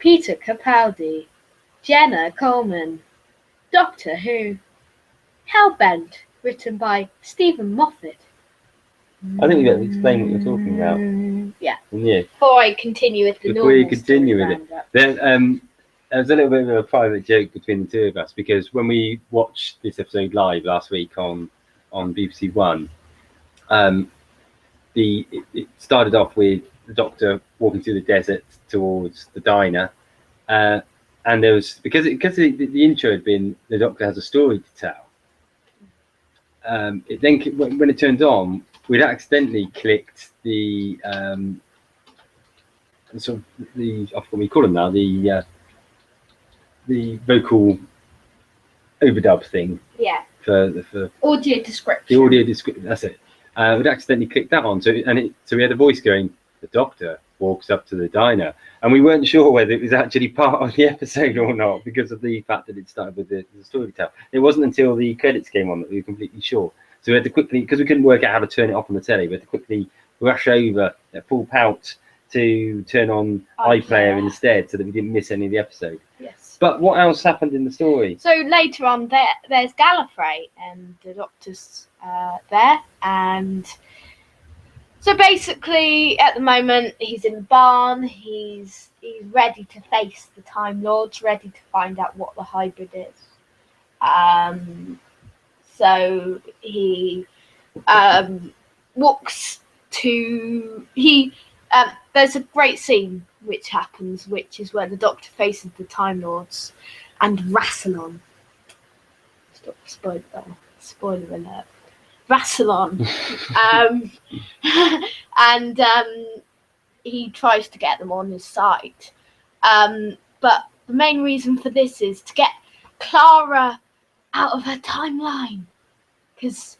Peter Capaldi, Jenna Coleman, Doctor Who, Hellbent, written by Stephen Moffat. I think we better explain what you're talking about. Yeah. Yeah. Before I continue with the Before you normal continue story with it, roundup. then there's a little bit of a private joke between the two of us, because when we watched this episode live last week on BBC One, it started off with the Doctor walking through the desert towards the diner, and there was because the intro had been the Doctor has a story to tell. It then when it turned on, we'd accidentally clicked the sort of I forgot what we call them now, the vocal overdub thing. Yeah. For Audio description. the audio description. That's it. We'd accidentally clicked that on, so we had a voice going, "The Doctor walks up to the diner," and we weren't sure whether it was actually part of the episode or not because of the fact that it started with the story to tell. It wasn't until the credits came on that we were completely sure. So we had to quickly, because we couldn't work out how to turn it off on the telly, we had to quickly rush over at full pout to turn on iPlayer instead, so that we didn't miss any of the episode. Yes. But what else happened in the story? So later on, there's Gallifrey, and the Doctor's there, and so basically, at the moment, he's in the barn. He's ready to face the Time Lords, ready to find out what the hybrid is. So he walks to there's a great scene which happens, which is where the Doctor faces the Time Lords and Rassilon. Stop, spoiler alert. Rassilon. And he tries to get them on his side. But the main reason for this is to get Clara out of her timeline, because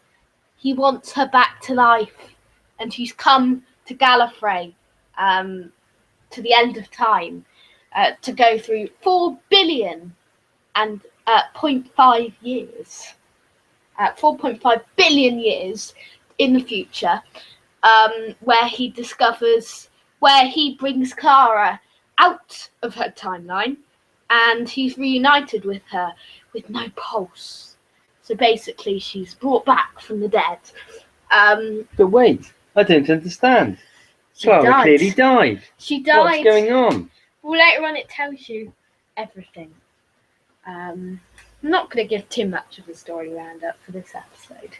he wants her back to life, and she's come to Gallifrey, to the end of time, to go through 4 billion and 0.5 years, 4.5 billion years in the future, where he brings Clara out of her timeline, and he's reunited with her with no pulse. So basically, she's brought back from the dead. But wait, I don't understand. Clara clearly died. She died. What's going on? Well, later on, it tells you everything. I'm not going to give too much of a story roundup for this episode,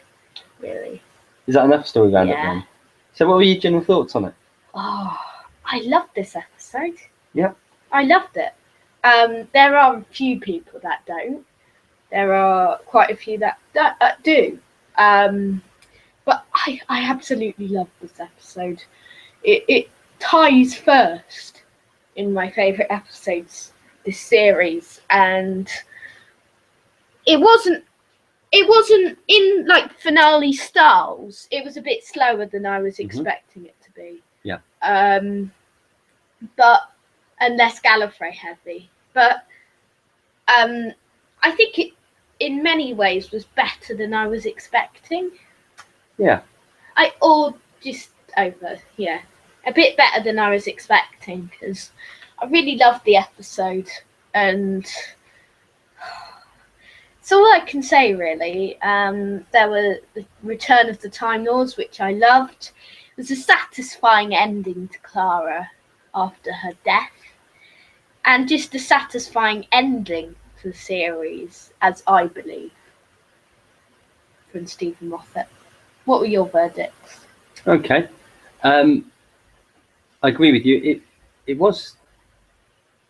really. Is that enough story roundup then? So what were your general thoughts on it? Oh, I loved this episode. Yep. I loved it. There are a few people that don't. There are quite a few that do. But I absolutely love this episode. It ties first in my favourite episodes this series, and it wasn't in like finale styles. It was a bit slower than I was expecting it to be. Yeah. But and less Gallifrey heavy. But I think it in many ways was better than I was expecting. Yeah. A bit better than I was expecting, because I really loved the episode, and it's all I can say really. There were the Return of the Time Lords, which I loved. It was a satisfying ending to Clara after her death, and just a satisfying ending to the series, as I believe, from Stephen Moffat. What were your verdicts? Okay. I agree with you. It was,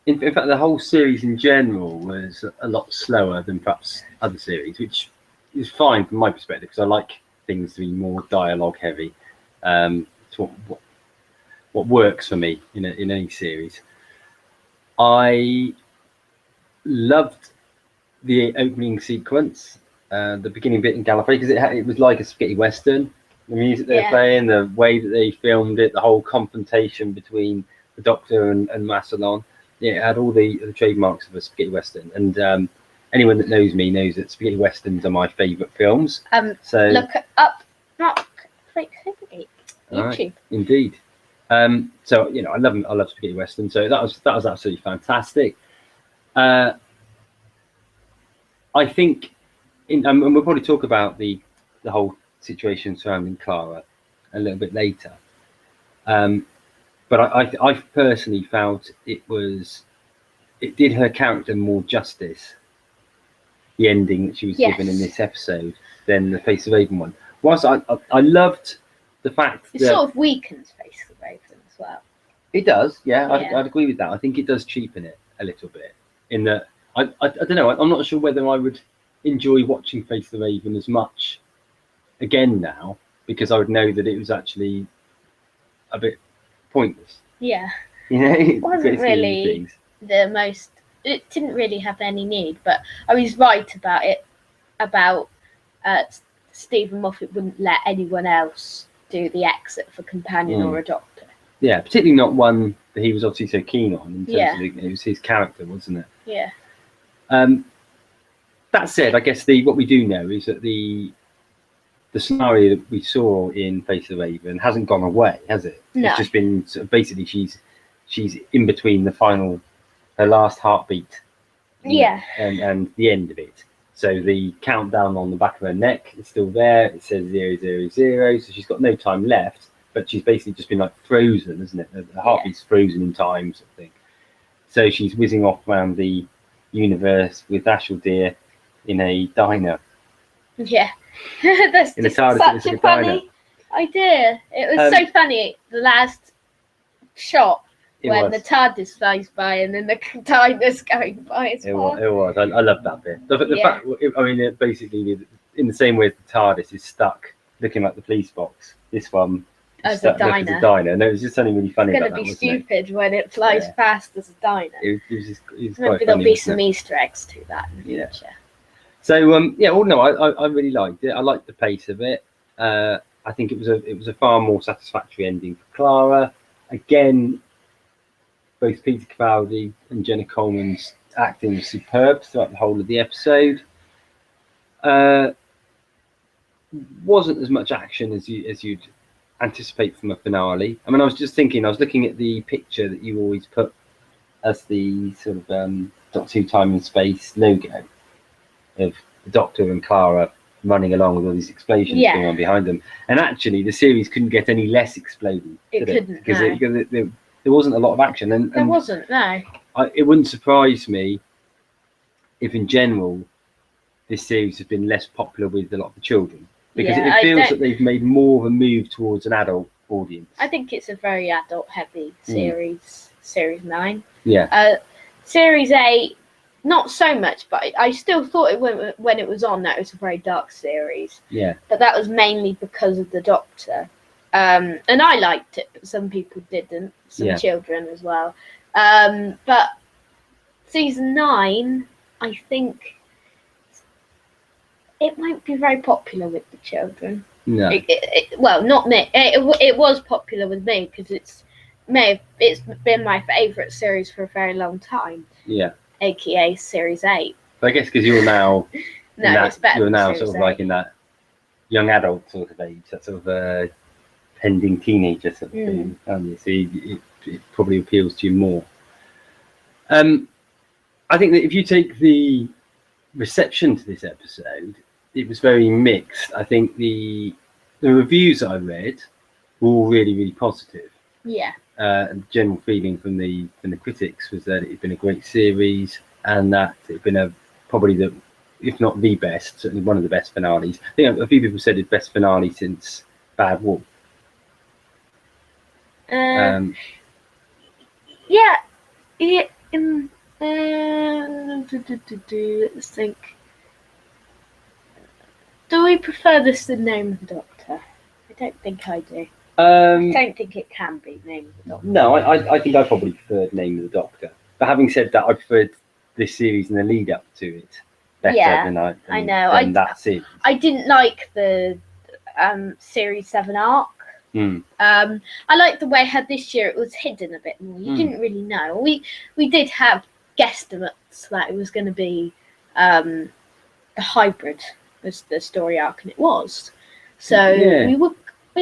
in fact, the whole series in general was a lot slower than perhaps other series, which is fine from my perspective, because I like things to be more dialogue heavy. It's what works for me in any series. I loved the opening sequence, the beginning bit in Gallifrey, because it was like a spaghetti western. The music they were playing, the way that they filmed it, the whole confrontation between the Doctor and Rassilon. Yeah, it had all the trademarks of a spaghetti western. And anyone that knows me knows that spaghetti westerns are my favourite films. So look up Mark Flick YouTube. Right, indeed. So I love spaghetti western. So that was absolutely fantastic. I think, and we'll probably talk about the whole situation surrounding Clara a little bit later. But I personally felt it did her character more justice, the ending that she was given in this episode, than the Face the Raven one. Whilst I loved the fact it that sort of weakens Face the Raven as well. it does, yeah. I'd agree with that. I think it does cheapen it a little bit. In that, I don't know. I'm not sure whether I would enjoy watching Face the Raven as much again now, because I would know that it was actually a bit pointless. Yeah. It wasn't really the most. It didn't really have any need, but I was right about it. About Stephen Moffat wouldn't let anyone else do the exit for companion or a doctor. Yeah, particularly not one that he was obviously so keen on. In terms of it was his character, wasn't it? Yeah. That said, I guess what we do know is that the scenario that we saw in Face of the Raven hasn't gone away, has it? No. It's just been basically she's in between her last heartbeat, and the end of it. So the countdown on the back of her neck is still there. It says 000, so she's got no time left. But she's basically just been like frozen, isn't it? The heartbeat's frozen in time, sort of thing. So she's whizzing off around the universe with Ashel Deer in a diner. Yeah, that's in just such a funny idea. It was so funny. The last shot when the TARDIS flies by and then the diner's going by as well. It was. I love that bit. The fact, I mean, it basically, in the same way as the TARDIS is stuck looking like the police box, this one as a diner. And it was just something really funny about that. It's going to be stupid when it flies past as a diner. It was quite Maybe there'll be some Easter eggs to that in the future. So I really liked it. I liked the pace of it. I think it was a far more satisfactory ending for Clara. Again, both Peter Capaldi and Jenna Coleman's acting was superb throughout the whole of the episode. Wasn't as much action as you'd anticipate from a finale. I mean, I was just thinking, I was looking at the picture that you always put as the sort of Doctor Who Time and Space logo of the Doctor and Clara running along with all these explosions going on behind them. And actually, the series couldn't get any less exploding. It couldn't, because there wasn't a lot of action. And there wasn't, no. It wouldn't surprise me if, in general, this series has been less popular with a lot of the children. Because it feels that they've made more of a move towards an adult audience. I think it's a very adult-heavy series, Series 9. Yeah. Series 8, not so much, but I still thought when it was on that it was a very dark series. Yeah. But that was mainly because of the Doctor. And I liked it, but some people didn't. Some children as well. But Season 9, I think it won't be very popular with the children. No. Well, not me. It was popular with me because it's been my favourite series for a very long time. Yeah. AKA Series 8. But I guess because you're now it's better. You're now Series sort of 8. like in that young adult sort of age, that sort of pending teenager sort of thing, aren't you? So it probably appeals to you more. I think that if you take the reception to this episode, it was very mixed. I think the reviews I read were all really, really positive. Yeah. And the general feeling from the critics was that it had been a great series, and that it had been probably if not the best, certainly one of the best finales. I think a few people said it's best finale since Bad Wolf. Let's think. Do we prefer this to Name of the Doctor? I don't think I do. I don't think it can be Name of the Doctor. No, I think I probably preferred Name of the Doctor. But having said that, I preferred this series and the lead up to it better than that series. I didn't like the Series 7 arc. I liked the way how this year it was hidden a bit more. You didn't really know. We did have guesstimates that it was going to be the hybrid was the story arc, and it was. So we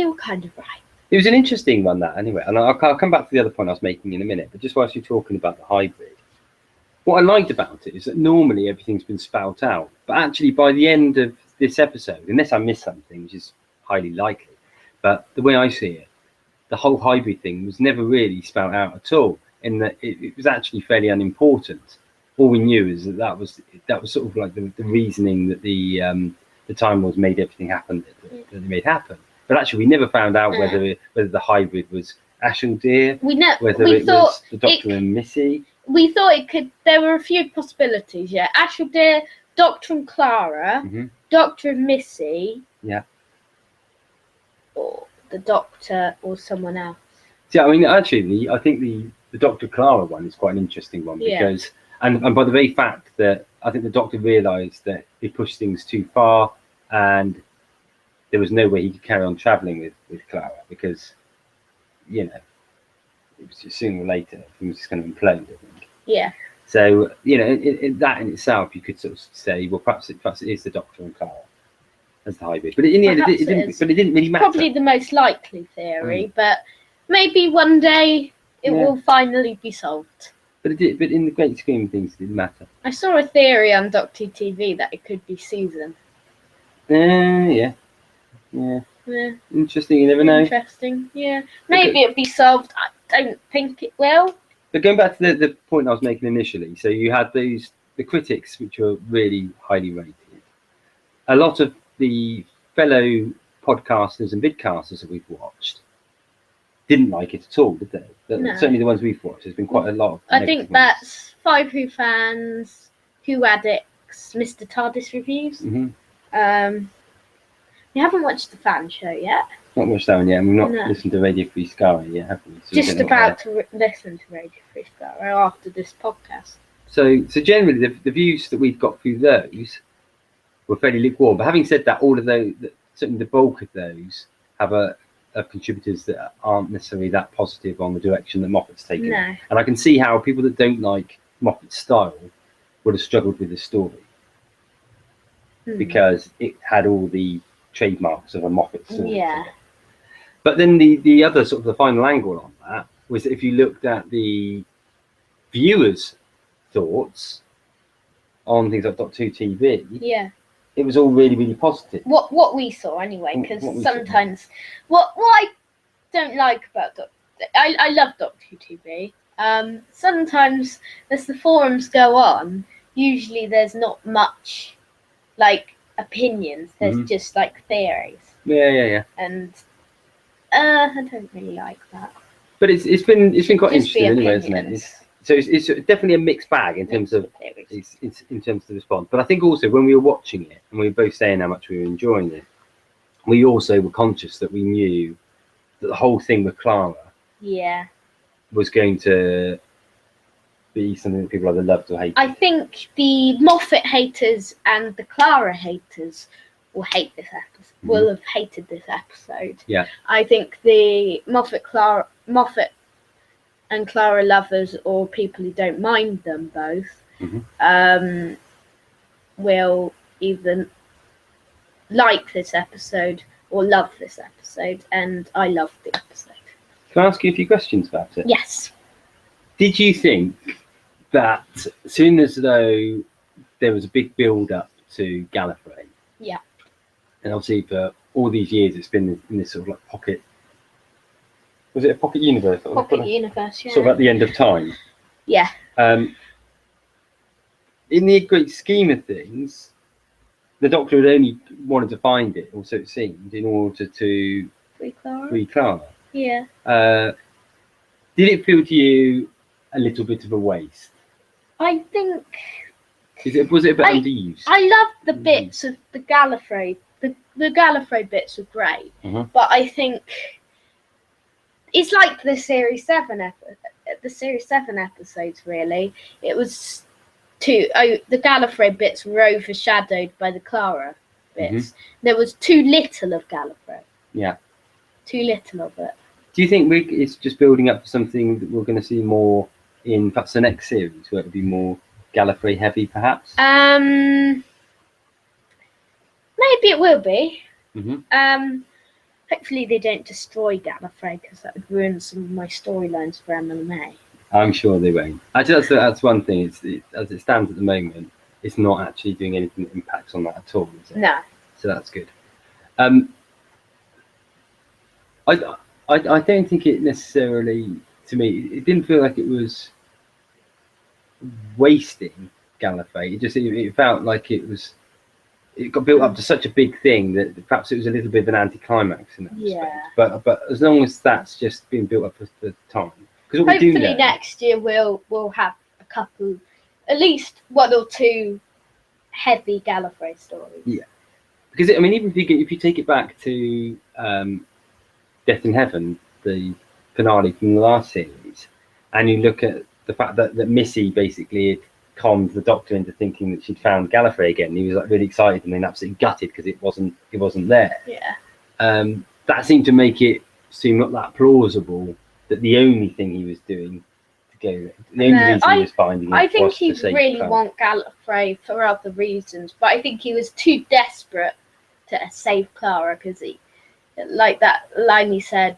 were kind of right. It was an interesting one, that, anyway. And I'll come back to the other point I was making in a minute. But just whilst you're talking about the hybrid, what I liked about it is that normally everything's been spout out. But actually, by the end of this episode, unless I missed something, which is highly likely, but the way I see it, the whole hybrid thing was never really spout out at all. In that it was actually fairly unimportant. All we knew is that was sort of like the reasoning that the Time Lords made everything happen that they made happen. But actually, we never found out whether the hybrid was Ashildr, whether it was the Doctor and Missy. We thought it could. There were a few possibilities. Yeah, Ashildr, Doctor and Clara, Doctor and Missy. Yeah. Or the Doctor or someone else. Yeah, I mean, actually, I think the Doctor Clara one is quite an interesting one because, and by the very fact that I think the Doctor realised that he pushed things too far and there was no way he could carry on travelling with Clara because, you know, it was just sooner or later he was just going to implode, I think. Yeah. So, you know, that in itself, you could sort of say, well, perhaps it is the Doctor and Clara as the hybrid. But in the end, it didn't really matter. Probably the most likely theory, but maybe one day it will finally be solved. But in the great scheme of things, it didn't matter. I saw a theory on Doctor TV that it could be Susan. Yeah. Interesting, you never know. Interesting, yeah. Maybe it'll be solved. I don't think it will. But going back to the point I was making initially, so you had the critics, which were really highly rated. A lot of the fellow podcasters and vidcasters that we've watched didn't like it at all, did they? No. Certainly the ones we've watched, there's been quite a lot of I think that's Five Who fans, Who Addicts, Mr. TARDIS reviews. We haven't watched the fan show yet. Not watched that one yet, and we've not listened to Radio Free Skara yet, have we? So just about to listen to Radio Free Skara after this podcast. So generally, the views that we've got through those were fairly lukewarm. But having said that, all of those, certainly the bulk of those, have contributors that aren't necessarily that positive on the direction that Moffat's taken. No. And I can see how people that don't like Moffat's style would have struggled with the story because it had all the trademarks of a Moffat story. Yeah. But then the other sort of the final angle on that was that if you looked at the viewers' thoughts on things like Doctor Who TV, it was all really, really positive. What we saw anyway, because sometimes what I don't like about I love Doctor Who TV. Sometimes as the forums go on, usually there's not much like opinions. There's just like theories. Yeah. And I don't really like that. But it's been quite interesting anyway, isn't it? So it's definitely a mixed bag in terms of in terms of the response. But I think also when we were watching it and we were both saying how much we were enjoying it, we also were conscious that we knew that the whole thing with Clara was going to be something that people either loved or hated. I think the Moffat haters and the Clara haters will hate this episode. Will have hated this episode. Yeah. I think the Moffat and Clara lovers, or people who don't mind them both, will either like this episode or love this episode, and I loved the episode. Can I ask you a few questions about it? Yes. Did you think that as soon as though there was a big build-up to Gallifrey, and obviously for all these years it's been in this sort of like pocket, was it a pocket universe? Pocket universe, yeah. Sort of at the end of time. Yeah. In the great scheme of things, the Doctor had only wanted to find it, or so it seemed, in order to free Clara. Yeah. Did it feel to you a little bit of a waste? I think... Was it a bit underused? I loved the bits of the Gallifrey. The Gallifrey bits were great, but I think it's like the Series 7 episodes, really. It was the Gallifrey bits were overshadowed by the Clara bits. There was too little of Gallifrey. Yeah. Too little of it. Do you think it's just building up to something that we're going to see more in perhaps the next series, where it would be more Gallifrey heavy, perhaps? Maybe it will be. Hopefully they don't destroy Gallifrey, because that would ruin some of my storylines for MMA. I'm sure they won't. Actually, that's one thing. As it stands at the moment, it's not actually doing anything that impacts on that at all, is it? No. So that's good. I don't think it necessarily, to me, it didn't feel like it was wasting Gallifrey. It felt like it got built up to such a big thing that perhaps it was a little bit of an anticlimax in that respect. But as long as that's just being built up for the time, because hopefully next year we'll have a couple, at least one or two heavy Gallifrey stories. Yeah, because I mean, even if you take it back to Death in Heaven, the finale from the last series, and you look at the fact that Missy basically had conned the Doctor into thinking that she'd found Gallifrey again. He was like really excited and then absolutely gutted because it wasn't there. Yeah. That seemed to make it seem not that plausible that the only thing he was doing to go there, the only reason he was finding it, I think was he to save really Clara. want Gallifrey for other reasons, but I think he was too desperate to save Clara, because he, like that line he said,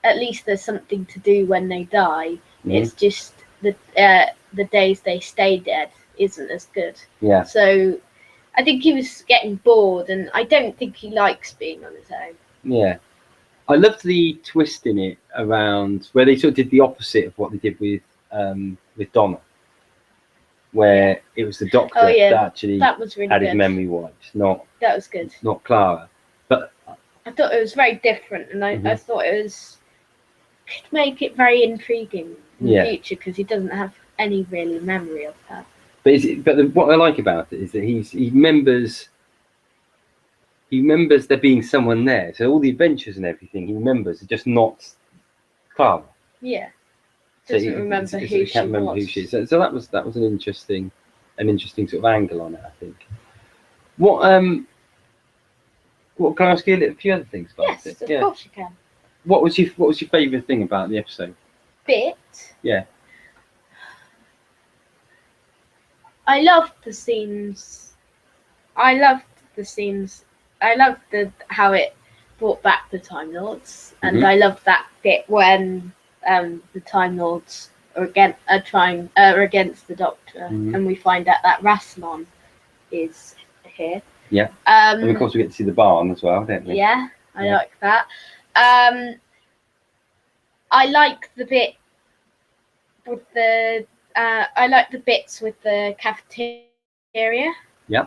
at least there's something to do when they die. It's just the days they stay dead isn't as good. Yeah. So I think he was getting bored, and I don't think he likes being on his own. Yeah. I loved the twist in it around where they sort of did the opposite of what they did with Donna, where it was the Doctor that actually that was really had good. his memory wiped, That was good. not Clara. But I thought it was very different, and I thought it could make it very intriguing in the future, because he doesn't have any really memory of her. But what I like about it is that he remembers there being someone there. So all the adventures and everything he remembers, just not Clara. Yeah. So Doesn't remember who she was. So that was an interesting sort of angle on it, I think. What can I ask you a few other things about it? Yes, of course you can. What was your favourite thing about the episode? Bit. Yeah. I loved the scenes. I loved how it brought back the Time Lords, and I loved that bit when the Time Lords are against the Doctor, and we find out that Rassilon is here. Yeah. And of course we get to see the barn as well, don't we? Yeah, I like that. I like the bit with the. I like the bits with the cafeteria. Yeah.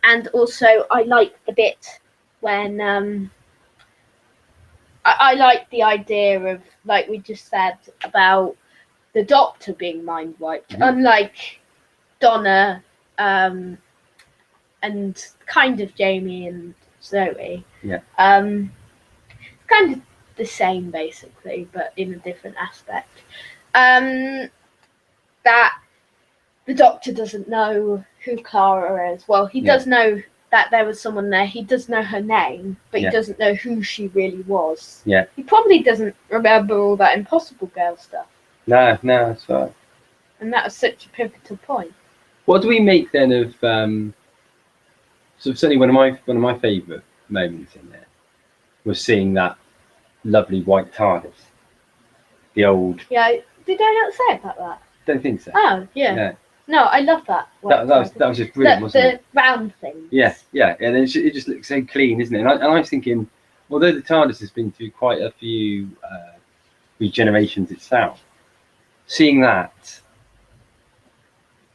And also, I like the bit when I like the idea of, like we just said, about the Doctor being mind wiped, unlike Donna and kind of Jamie and Zoe. Yeah. Kind of the same basically, but in a different aspect. That the Doctor doesn't know who Clara is. Well, he does know that there was someone there. He does know her name, but he doesn't know who she really was. Yeah. He probably doesn't remember all that Impossible Girl stuff. No, that's right. And that was such a pivotal point. What do we make then of certainly one of my favourite moments in there was seeing that lovely white TARDIS. The old. Yeah, did I not say about that? Don't think so. Oh, yeah. No, I love that. That was just brilliant, wasn't it? The round things. Yeah, and then it just looks so clean, isn't it? And I was thinking, although the TARDIS has been through quite a few regenerations itself, seeing that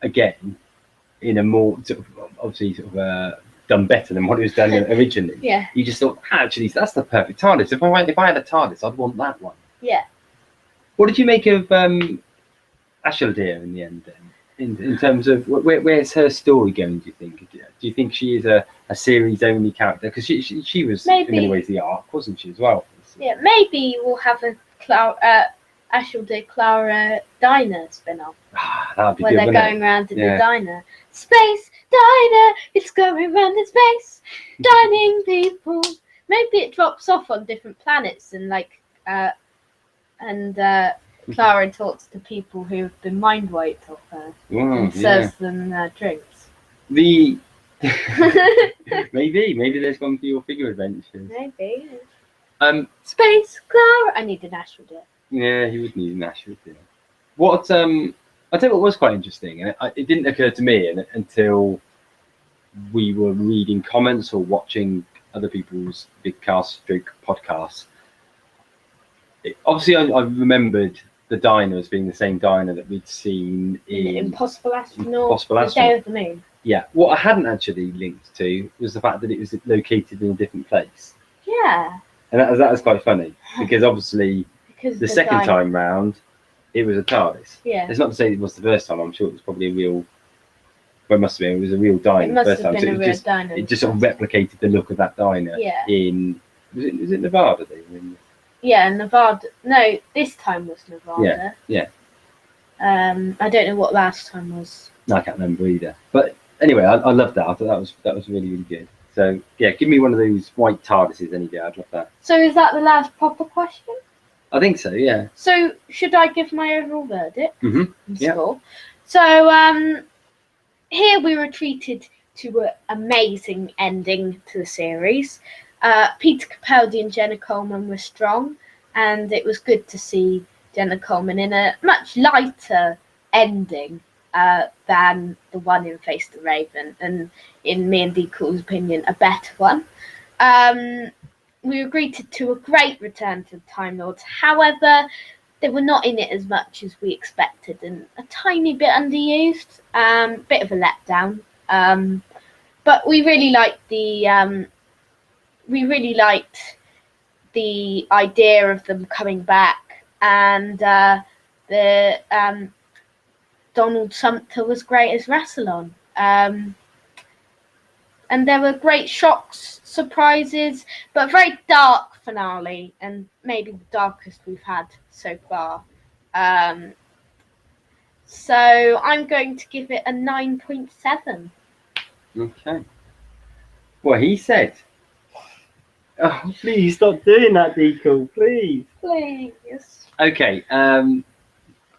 again in a more obviously done better than what it was done originally. Yeah. You just thought, actually, that's the perfect TARDIS. If I had a TARDIS, I'd want that one. Yeah. What did you make of Ashildea in the end then? In terms of where's her story going, do you think? Do you think she is a series only character? Because she was in many ways the arc, wasn't she, as well? Yeah, maybe we'll have a Ashildea Clara diner spin-off. That'd be where good, they're wouldn't going around in the diner. Space diner, it's going round in space, dining people. Maybe it drops off on different planets and Clara talks to people who have been mind wiped off her and serves them drinks. Maybe there's one for your figure adventures. Maybe. Space Clara. I need an Ash with it. Yeah, you would need an Ash with it. What I tell you what was quite interesting, and it didn't occur to me until we were reading comments or watching other people's big cast stroke podcasts. Obviously, I remembered the diner as being the same diner that we'd seen in Impossible Astronaut. Impossible The Astronaut. Day of the Moon. Yeah, what I hadn't actually linked to was the fact that it was located in a different place, Yeah. and that was quite funny because obviously Because the second time round it was a TARDIS. Yeah. It's not to say it was the first time. I'm sure it was probably a real. Well, it must have been. It was a real diner It the must first have time. been a So real diner. it just sort of replicated the look of that diner Yeah. in. Was it Nevada? They were in? Yeah, Nevada. No, this time was Nevada. Yeah. I don't know what last time was. No, I can't remember either. But anyway, I loved that. I thought that was really, really good. So yeah, give me one of those white TARDISes any day. I'd love that. So is that the last proper question? I think so. Yeah. So should I give my overall verdict? Mhm. And Yeah. score? So here we were treated to an amazing ending to the series. Peter Capaldi and Jenna Coleman were strong, and it was good to see Jenna Coleman in a much lighter ending than the one in Face the Raven, and in me and Decool's opinion, a better one. We were greeted to a great return to the Time Lords. However, they were not in it as much as we expected, and a tiny bit underused. Bit of a letdown. But we really liked the idea of them coming back, and the Donald Sumpter was great as Rassilon. And there were great shocks, surprises, but a very dark finale, and maybe the darkest we've had so far. So I'm going to give it a 9.7. Okay. Well, he said. Oh, please stop doing that, Decool. Please. Please. Okay.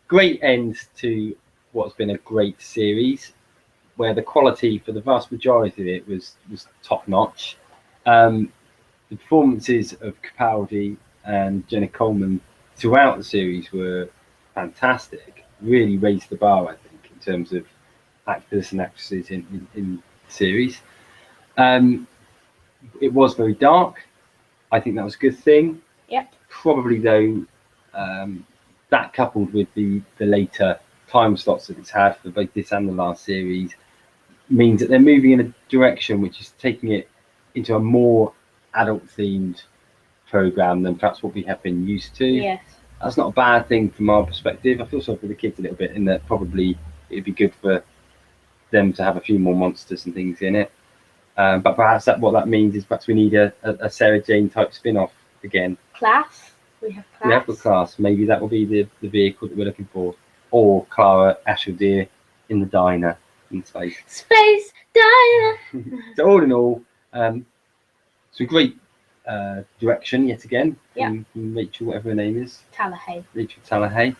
Great end to what's been a great series, where the quality for the vast majority of it was top notch. The performances of Capaldi and Jenna Coleman throughout the series were fantastic. Really raised the bar, I think, in terms of actors and actresses in the series. It was very dark. I think that was a good thing. Yep. Probably though, that coupled with the later time slots that it's had for both this and the last series means that they're moving in a direction which is taking it into a more adult themed program than perhaps what we have been used to. Yes. That's not a bad thing from our perspective. I feel sorry for the kids a little bit in that probably it'd be good for them to have a few more monsters and things in it. But perhaps what that means is perhaps we need a Sarah Jane type spin-off again. Class. We have Class. We have the Class. Maybe that will be the vehicle that we're looking for. Or Clara Asheldeer in the diner in space. Space Diner. So all in all, some great direction yet again from Rachel, whatever her name is. Tallahay. Rachel Tallahay.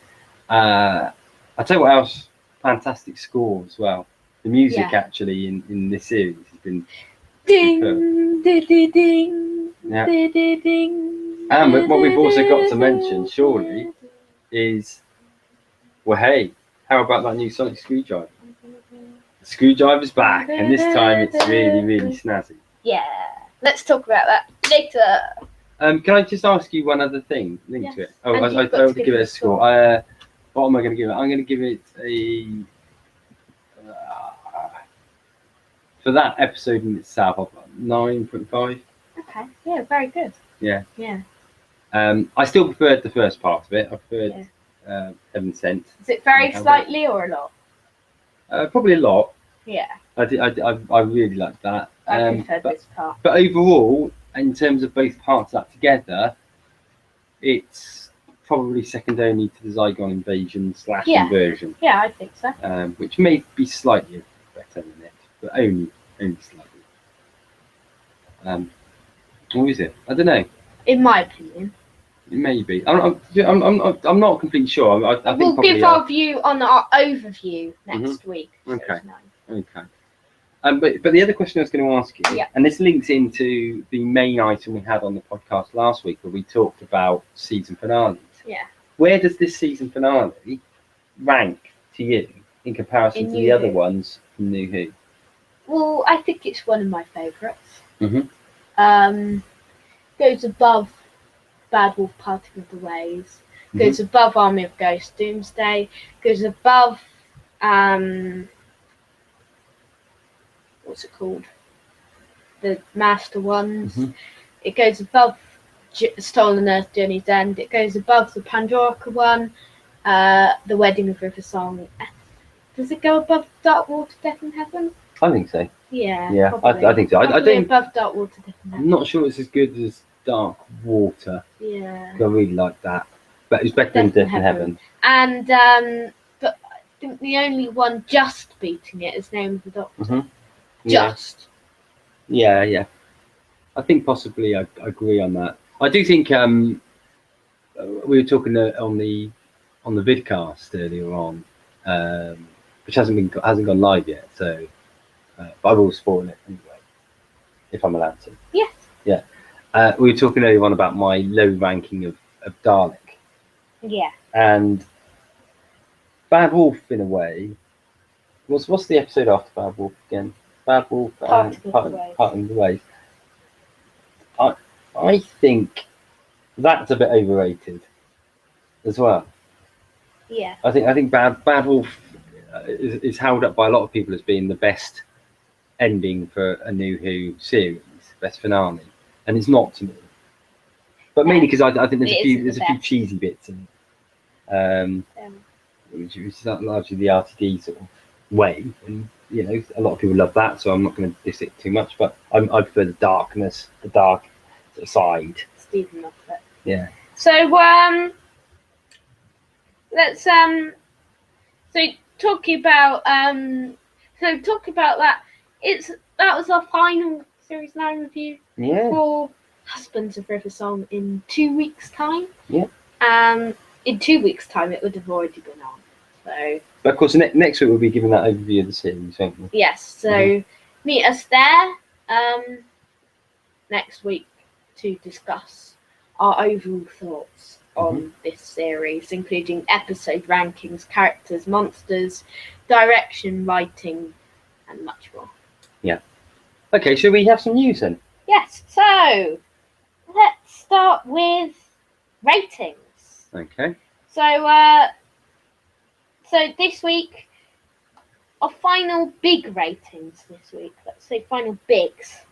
I'll tell you what else, fantastic score as well. The music actually in this series has been ding, superb. ding, ding, ding, Yeah. ding, ding, ding. And what we've also got to mention, surely, is, well, hey, how about that new Sonic Screwdriver? The Screwdriver's back, and this time it's really, really snazzy. Yeah, let's talk about that later. Can I just ask you one other thing linked to it? Oh, And I you've got already to give it a score. What am I going to give it? I'm going to give it a... for that episode in itself, I've got 9.5. Okay, yeah, very good. Yeah. Yeah. I still preferred the first part of it. I preferred Heaven Sent. Is it very Yeah, slightly or a lot? Probably a lot. Yeah, I really liked that. I preferred this part. But overall, in terms of both parts of that together, it's probably second only to the Zygon Invasion / Inversion, Yeah, I think so. which may be slightly better than it, but only slightly. Or is it? I don't know. In my opinion. Maybe. I'm not completely sure. I think We'll probably give our view on our overview next week. So Okay. it's 9. Okay. But the other question I was going to ask you, Yeah. and this links into the main item we had on the podcast last week, where we talked about season finales. Yeah. Where does this season finale rank to you in comparison In to New the other Who? ones from New Who? Well, I think it's one of my favourites. Mhm. Goes above Bad Wolf Parting of the Ways. Goes above Army of Ghosts Doomsday. Goes above what's it called? The Master Ones. Mhm. It goes above Stolen Earth Journey's End. It goes above the Pandorica one. The Wedding of River Song. Does it go above Dark Water, Death in Heaven? I think so. Yeah. Yeah, Probably. I think so. I Probably don't. above Dark Water, Death in I'm Heaven. not sure it's as good as Dark Water. Yeah. I really like that, but it's better than Death in Death in Heaven. And but I think the only one just beating it is Name of the Doctor. Mhm. Yeah. Just. Yeah. I think possibly I agree on that. I do think we were talking on the vidcast earlier on, which hasn't gone live yet. So, but I will spoil it anyway, if I'm allowed to. Yes. Yeah. We were talking earlier on about my low ranking of Dalek, Yeah. and Bad Wolf in a way. What's the episode after Bad Wolf again? Bad Wolf Parting the Ways. I think that's a bit overrated as well. Yeah. I think Bad Wolf is held up by a lot of people as being the best ending for a New Who series, best finale, and it's not to me. But mainly because I think there's a few cheesy bits in it, which is largely the RTD sort of way, and a lot of people love that, so I'm not going to diss it too much. But I prefer the dark sort of side. Stephen Moffat. Yeah. So let's talking about that. That was our final Series 9 review for Husbands of River Song in 2 weeks' time. Yeah. In 2 weeks' time it would have already been on. So. But of course, next week we'll be giving that overview of the series, won't we? Yes. So meet us there next week to discuss our overall thoughts on this series, including episode rankings, characters, monsters, direction, writing, and much more. Yeah. Okay, shall we have some news then? Yes, so let's start with ratings. Okay. So this week, our final big ratings this week, let's say final bigs.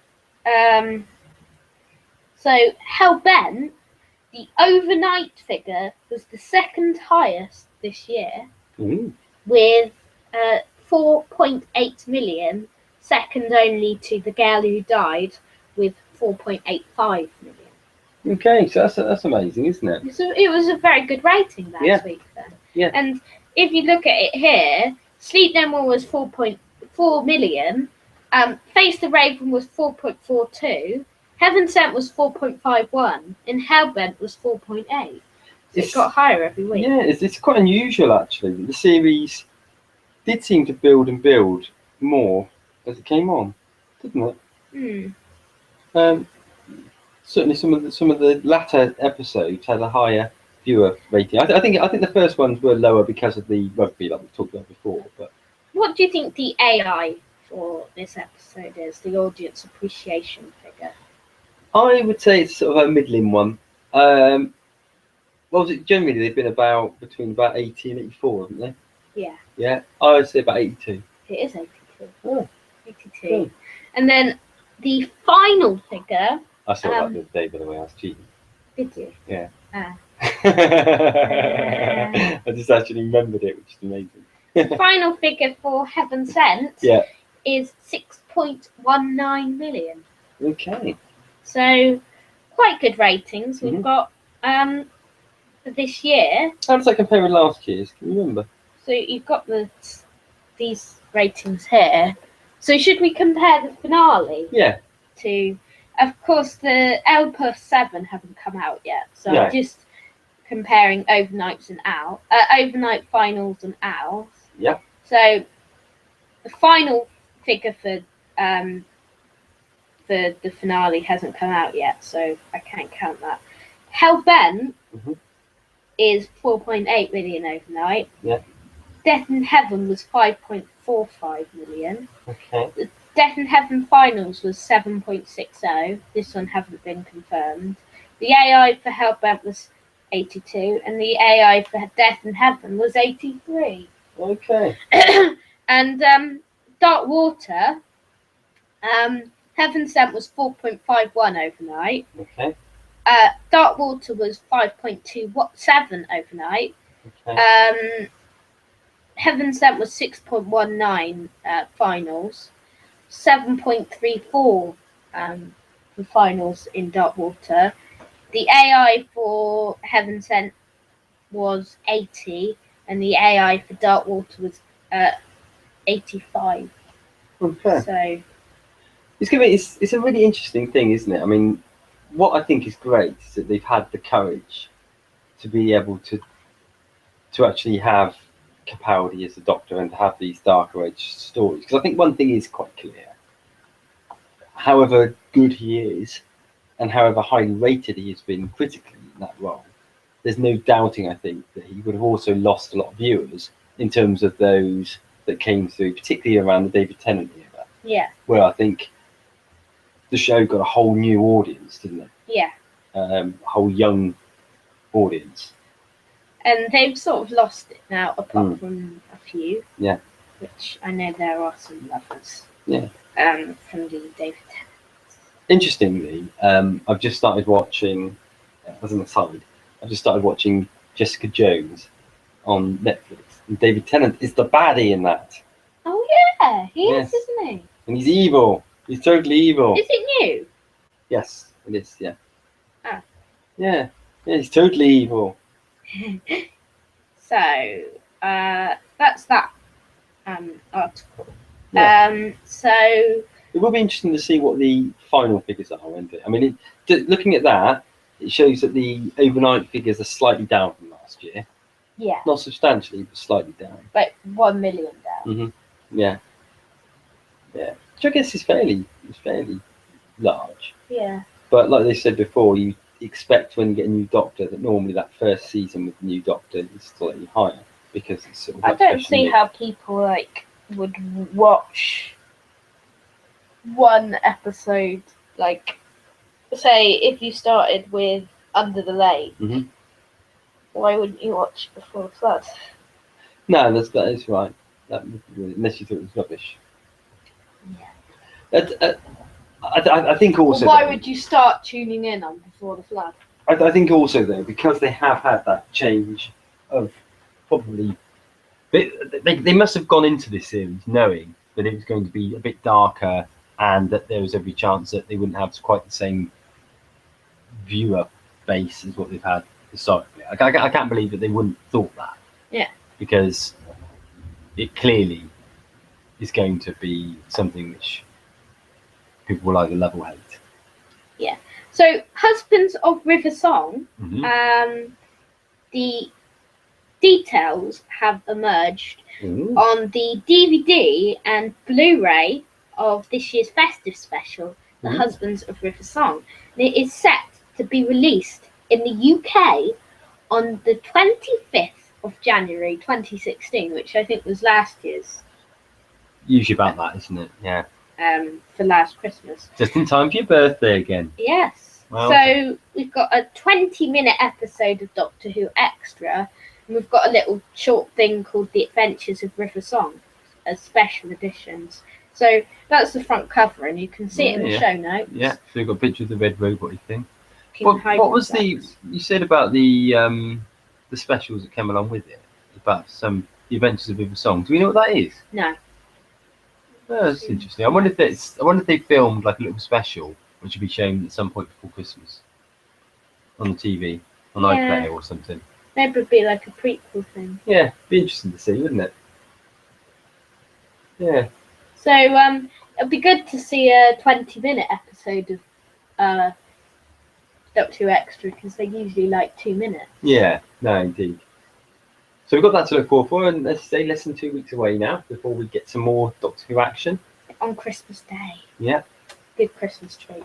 So Hellbent, the overnight figure, was the second highest this year with 4.8 million, second only to The Girl Who Died with 4.85 million. Okay, so that's amazing, isn't it? So it was a very good rating last week then. Yeah. And if you look at it here, Sleep No More was 4.4 million, Face the Raven was 4.42, Heaven Sent was 4.51, and Hellbent was 4.8. So it got higher every week. Yeah, it's quite unusual actually. The series did seem to build and build more as it came on, didn't it? Certainly, some of the latter episodes had a higher viewer rating. I think the first ones were lower because of the rugby, like we talked about before. But what do you think the AI for this episode is? The audience appreciation figure. I would say it's sort of a middling one. Generally they've been between 80 and 84, haven't they? Yeah. Yeah, I would say about 82. It is 82. Oh. 82. Oh. And then the final figure. I saw that the other day, by the way. I was cheating. Did you? Yeah. I just actually remembered it, which is amazing. The final figure for Heaven Sent is 6.19 million. Okay. So quite good ratings we've got for this year. How does that compare with last year's? Can you remember? So you've got these ratings here. So should we compare the finale? Yeah. To, of course, the Elpuff 7 haven't come out yet, so I'm just comparing overnight finals and owls. Yeah. So the final figure for the finale hasn't come out yet, so I can't count that. Hellbent Mhm. is 4.8 million overnight. Yeah. Death in Heaven was 5.45 million. Okay. Death in Heaven Finals was 7.60. This one hasn't been confirmed. The AI for Hellbent was 82, and the AI for Death in Heaven was 83. Okay. And Dark Water, Heaven Sent was 4.51 overnight. Okay. Dark Water was 5.27 overnight. Okay. Heaven Sent was 6.19 finals, 7.34 for finals in Dark Water. The AI for Heaven Sent was 80, and the AI for Dark Water was 85. Okay. So It's a really interesting thing, isn't it? I mean, what I think is great is that they've had the courage to be able to actually have Capaldi as the Doctor and to have these darker age stories. Because I think one thing is quite clear: however good he is, and however highly rated he has been critically in that role, there's no doubting, I think, that he would have also lost a lot of viewers in terms of those that came through, particularly around the David Tennant era, yeah, where I think the show got a whole new audience, didn't it? yeah. A whole young audience. And they've sort of lost it now, apart Mm. from a few. Yeah. Which I know there are some lovers. Yeah. From the David Tennant. Interestingly, I've just started watching, as an aside, I've just started watching Jessica Jones on Netflix. And David Tennant is the baddie in that. Oh yeah, he Yes. is, isn't he? And he's evil. He's totally evil. Is it new? Yes, it is, yeah. Ah. Yeah. Yeah, he's totally evil. So that's that article. Yeah. So It will be interesting to see what the final figures are, won't it? I mean, looking at that, it shows that the overnight figures are slightly down from last year. yeah, Not substantially, but slightly down. like 1 million down. Mm-hmm. Yeah. Yeah. Which I guess is fairly large. Yeah. But like they said before, you expect when you get a new Doctor that normally that first season with the new Doctor is slightly higher because it's sort of. I like don't fresh see and how people like would watch one episode. Like, say if you started with Under the Lake, Mhm. why wouldn't you watch Before the Flood? No, that is right. Unless you thought it was rubbish. Yeah. I think also. Well, why would you start tuning in on Before the Flood? I think also though, because they have had that change of probably they must have gone into this series knowing that it was going to be a bit darker and that there was every chance that they wouldn't have quite the same viewer base as what they've had historically. I can't believe that they wouldn't have thought that. Yeah. Because it clearly is going to be something which people will either love or hate. So, Husbands of River Song, Mhm. the details have emerged Ooh. on the DVD and Blu-ray of this year's festive special, The Ooh. Husbands of River Song. And it is set to be released in the UK on the 25th of January 2016, which I think was last year's, Usually about that, isn't it? Yeah. for last Christmas. Just in time for your birthday again. Yes. Well, So we've got a 20-minute episode of Doctor Who Extra, and we've got a little short thing called The Adventures of River Song as special editions. So that's the front cover, and you can see it in the Yeah. show notes. Yeah. So we've got a picture of the red robot thing. King What was Hyperflex. you said about the specials that came along with it? About the Adventures of River Song. Do we know what that is? No. Oh, that's interesting. I wonder if they filmed like a little special which would be shown at some point before Christmas on the TV, on Yeah. iPlayer or something. Maybe it'd be like a prequel thing. Yeah, be interesting to see, wouldn't it? Yeah. So it'd be good to see a 20-minute episode of Doctor Who Extra, because they're usually like 2 minutes. Yeah, no, indeed. So we've got that to look forward for, and as I say, less than 2 weeks away now before we get some more Doctor Who action. on Christmas Day. Yeah. Good Christmas treat.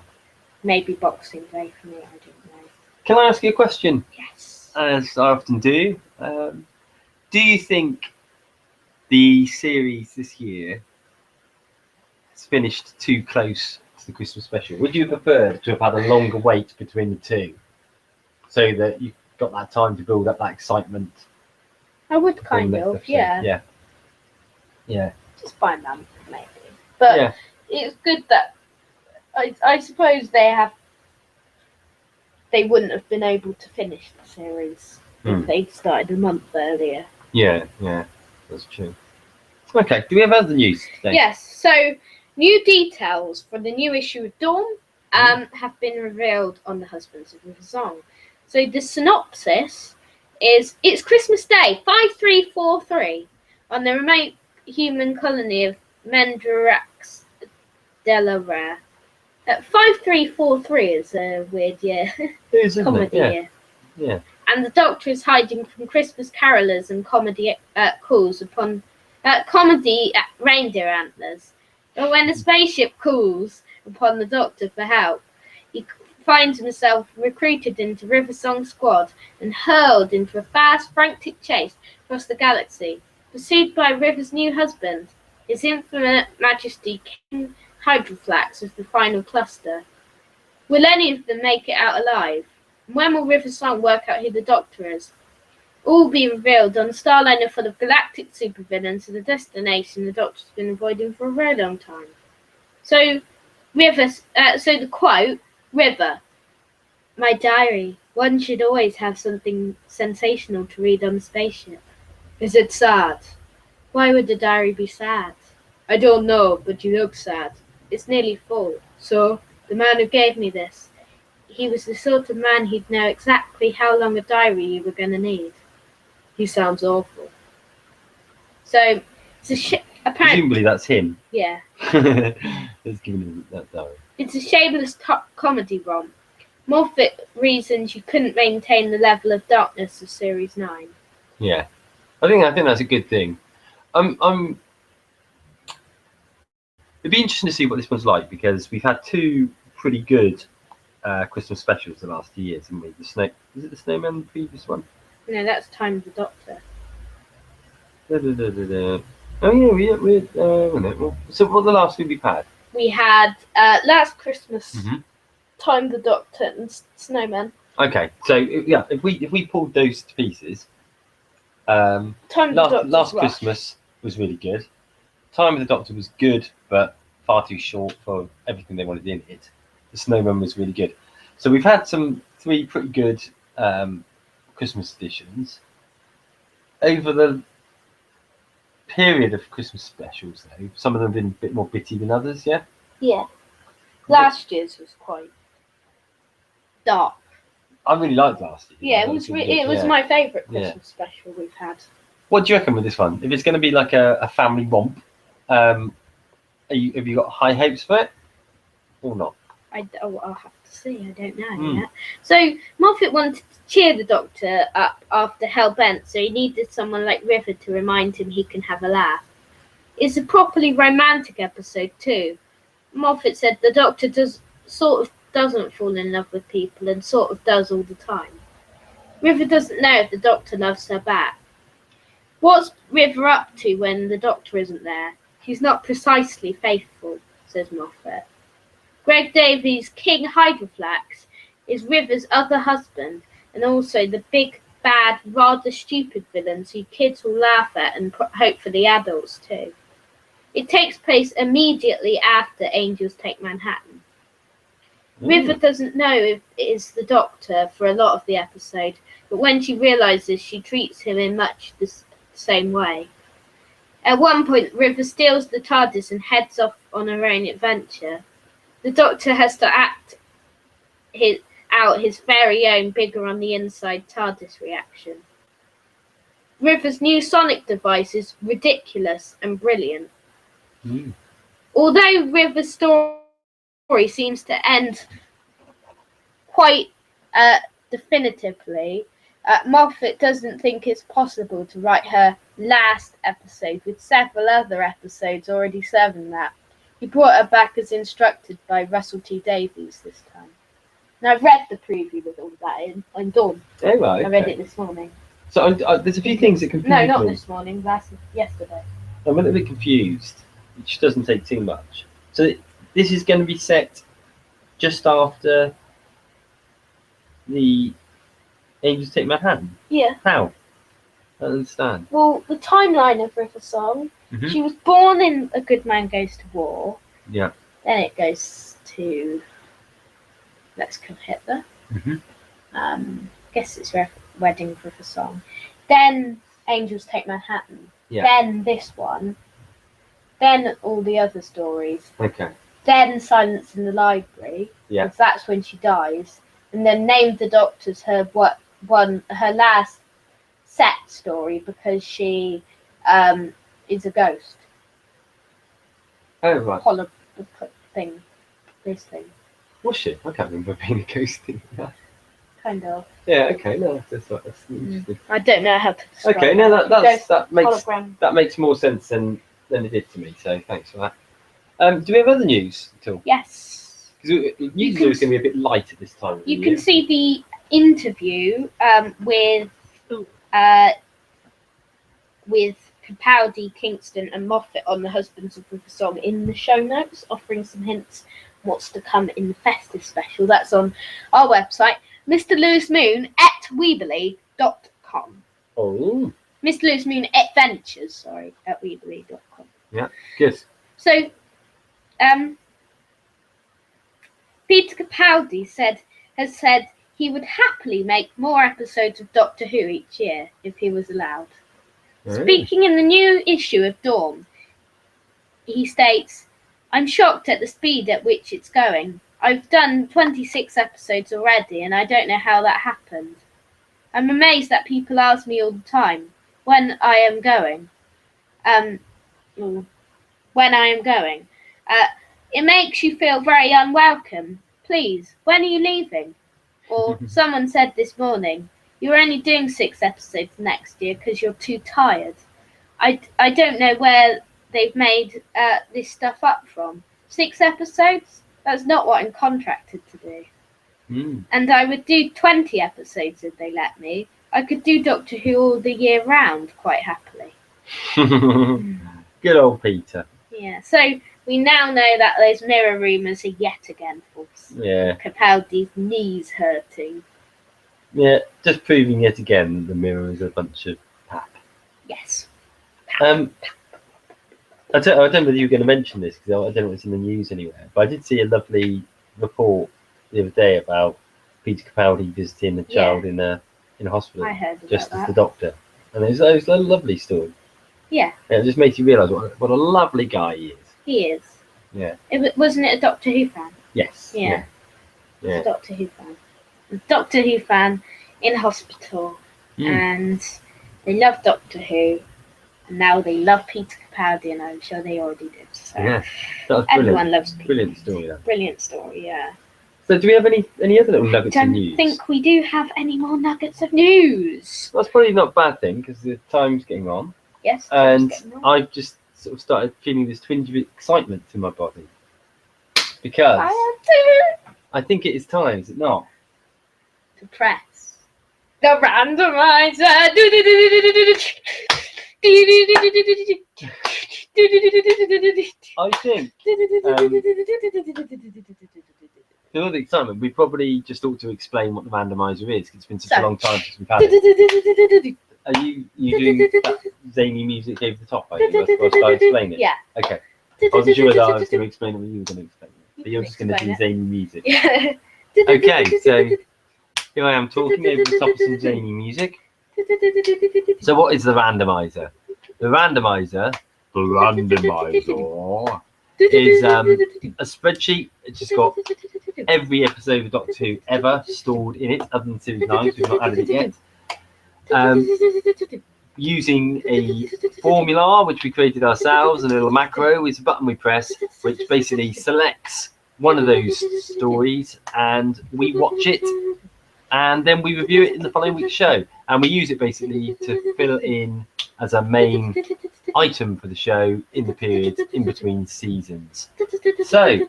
Maybe Boxing Day for me, I don't know. Can I ask you a question? Yes. As I often do. Do you think the series this year has finished too close to the Christmas special? Would you prefer to have had a longer wait between the two, so that you got that time to build up that excitement? I would for the kind next of, episode? yeah. Yeah. Just by month, maybe. But Yeah. it's good that I suppose they wouldn't have been able to finish the series if they'd started a month earlier. Yeah. That's true. Okay. Do we have other news today? Yes. So new details for the new issue of Dawn have been revealed on the Husbands of River Song. So the synopsis is: it's Christmas Day, 5343, on the remote human colony of Mendrax, Delaware. 5343 is a weird year. It is, isn't Comedy it? year. Yeah. And the Doctor is hiding from Christmas carolers and comedy calls upon comedy reindeer antlers. But when a spaceship calls upon the Doctor for help, he finds himself recruited into Riversong Squad and hurled into a fast, frantic chase across the galaxy, pursued by River's new husband, His Infinite Majesty King Hydroflax of the final cluster. Will any of them make it out alive? And when will Riversong work out who the Doctor is? All will be revealed on a starliner full of galactic supervillains to the destination the Doctor's been avoiding for a very long time. So, so the quote, River, my diary. One should always have something sensational to read on the spaceship. Is it sad? Why would the diary be sad? I don't know, but you look sad. It's nearly full. So, the man who gave me this, he was the sort of man who'd know exactly how long a diary you were going to need. He sounds awful. So, it's apparently... Presumably that's him. Yeah. Let's give him that diary. It's a shameless comedy romp. Moffat reasons you couldn't maintain the level of darkness of Series 9. Yeah. I think that's a good thing. It'd be interesting to see what this one's like, because we've had two pretty good Christmas specials the last few years, haven't we? Is it the Snowman, the previous one? No, that's Time of the Doctor. Oh yeah, so what the last thing we've had? We had Last Christmas, Time of the Doctor, and Snowman. Okay, so yeah, if we pulled those to pieces, Time of the Doctor's last rough. Christmas was really good. Time of the Doctor was good, but far too short for everything they wanted in it. The Snowman was really good. So we've had three pretty good Christmas editions. Over the period of Christmas specials, though, some of them have been a bit more bitty than others, yeah? Yeah. Last year's was quite dark. I really liked last year. Yeah, it was my favourite Christmas special we've had. What do you reckon with this one? If it's going to be like a family romp, have you got high hopes for it or not? I'll have to see. I don't know yet. So Moffat wanted to cheer the Doctor up after Hellbent, so he needed someone like River to remind him he can have a laugh. It's a properly romantic episode too. Moffat said the Doctor doesn't fall in love with people and sort of does all the time. River doesn't know if the Doctor loves her back. What's River up to when the Doctor isn't there? She's not precisely faithful, says Moffat. Greg Davies' King Hydroflax is River's other husband, and also the big, bad, rather stupid villains who kids will laugh at and hopefully adults too. It takes place immediately after Angels Take Manhattan. River doesn't know if it is the Doctor for a lot of the episode, but when she realises, she treats him in much the same way. At one point, River steals the TARDIS and heads off on her own adventure. The Doctor has to act out his very own bigger on the inside TARDIS reaction. River's new sonic device is ridiculous and brilliant. Although River's story seems to end quite definitively, Moffat doesn't think it's possible to write her last episode with several other episodes already serving that. He brought her back as instructed by Russell T Davies this time. And I've read the preview with all that in Dawn. Oh, right. I read okay. it this morning. So there's a few things that confuse No, not me. this morning. Yesterday. I'm a little bit confused, which doesn't take too much. So this is going to be set just after the Angels Take Manhattan. Yeah. How? I don't understand. Well, the timeline of River Song. Mhm. She was born in A Good Man Goes to War. Yeah. Then it goes to Let's Kill Hitler. Mhm. Guess it's Wedding of River Song. Then Angels Take Manhattan. Yeah. Then this one. Then all the other stories. Okay. Then Silence in the Library. Yeah. Because that's when she dies. And then Named the Doctors her last set story because she is a ghost. Oh, right. This thing. Was she? I can't remember being a ghost thing. Kind of. Yeah, okay, no, that's interesting. I don't know how to describe Okay, no, it. that makes more sense than it did to me, so thanks for that. Do we have other news at all? Yes. Because news is always going to be a bit light at this time of the You year. can see the interview with Capaldi, Kingston and Moffat on the Husbands of River Song in the show notes, offering some hints what's to come in the festive special. That's on our website, Mr. Lewis Moon at Weebly.com. Oh. Mr. Lewis Moon Adventures, at Weebly.com. Yeah, good. So, Peter Capaldi has said he would happily make more episodes of Doctor Who each year if he was allowed. Speaking in the new issue of Dawn, he states, "I'm shocked at the speed at which it's going. I've done 26 episodes already and I don't know how that happened. I'm amazed that people ask me all the time when I am going. It makes you feel very unwelcome. Please, when are you leaving?" Or someone said this morning, "You're only doing 6 episodes next year because you're too tired." I don't know where they've made this stuff up from. 6 episodes? That's not what I'm contracted to do. And I would do 20 episodes if they let me. I could do Doctor Who all the year round quite happily. Good old Peter. Yeah, so we now know that those mirror rumours are yet again false. Yeah. Capaldi's knees hurting. Yeah, just proving yet again that the Mirror is a bunch of pap. Yes. I don't know whether you were going to mention this because I don't know if it's in the news anywhere, but I did see a lovely report the other day about Peter Capaldi visiting a child in a hospital. I heard about just that. as the doctor, and it was a lovely story. Yeah. And it just makes you realise what a lovely guy he is. He is. Yeah. Wasn't it a Doctor Who fan? Yes. Yeah. Yeah. A Doctor Who fan. A Doctor Who fan in hospital, and they love Doctor Who, and now they love Peter Capaldi, and I'm sure they already did. So Yeah. That was everyone loves Peter. Brilliant story. That. Brilliant story. Yeah. So, do we have any other little nuggets of news? Don't think we do have any more nuggets of news. That's probably not a bad thing because the time's getting on. Yes. And I've just sort of started feeling this twinge of excitement in my body because I think it is time, is it not? To press the randomizer. I think with all the excitement, we probably just ought to explain what the randomizer is because it's been such a long time since we've had it. Are you doing that zany music over the top? Are you? Whilst I explain it? Yeah. Okay. I wasn't sure whether I was going to explain it or you were going to explain it. But you're just going to do zany music. Yeah. Okay, so here I am talking over the top of some zany music. So what is the randomizer? The randomizer is a spreadsheet. It's just got every episode of Doctor Who ever stored in it, other than Series 9, so we've not added it yet. Using a formula which we created ourselves, and a little macro is a button we press, which basically selects one of those stories, and we watch it, and then we review it in the following week's show, and we use it basically to fill in as a main item for the show in the period in between seasons. So,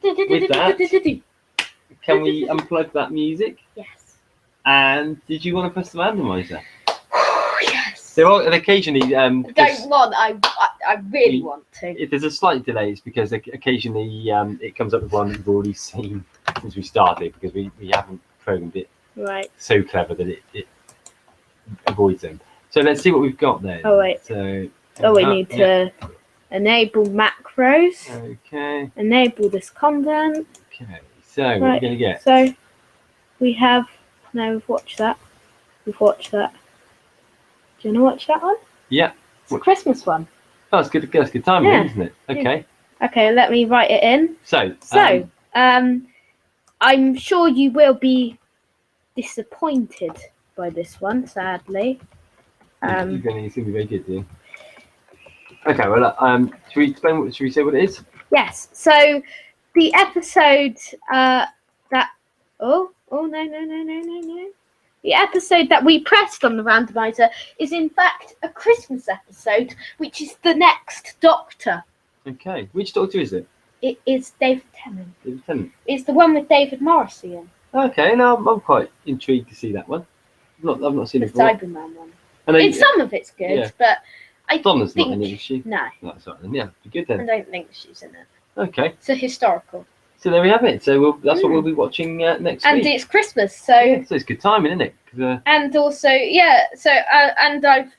with that, can we unplug that music? Yes. And did you want to press the randomizer? Yes. There are occasionally. I don't want. I really want to. If there's a slight delay, it's because occasionally it comes up with one that we've already seen since we started, because we haven't programmed it Right. so clever that it avoids them. So let's see what we've got then. Oh wait. So. We need to enable macros. Okay. Enable this content. Okay. So what are we gonna get? So we have. No, we've watched that. We've watched that. Do you want to watch that one? Yeah. It's a Christmas one. Oh, it's good. That's good timing, Yeah. isn't it? Okay. Okay, let me write it in. So. I'm sure you will be disappointed by this one, sadly. You're going to be very good, do you? Okay. Well, should we explain what? Should we say what it is? Yes. So the episode that. Oh no. The episode that we pressed on the randomizer is in fact a Christmas episode, which is The Next Doctor. Okay. Which Doctor is it? It is David Tennant. David Tennant. It's the one with David Morrissey in. Okay. Now I'm quite intrigued to see that one. I've not seen The it before. Cyberman one. I know Some of it's good, yeah. but I Donna's think... not in it, is she? No, That's right then. Yeah, be good I then. don't think she's in it. Okay. It's a historical. So there we have it. So that's what we'll be watching next And week. it's Christmas, so... Yeah, so it's good timing, isn't it? 'Cause, And also, and I've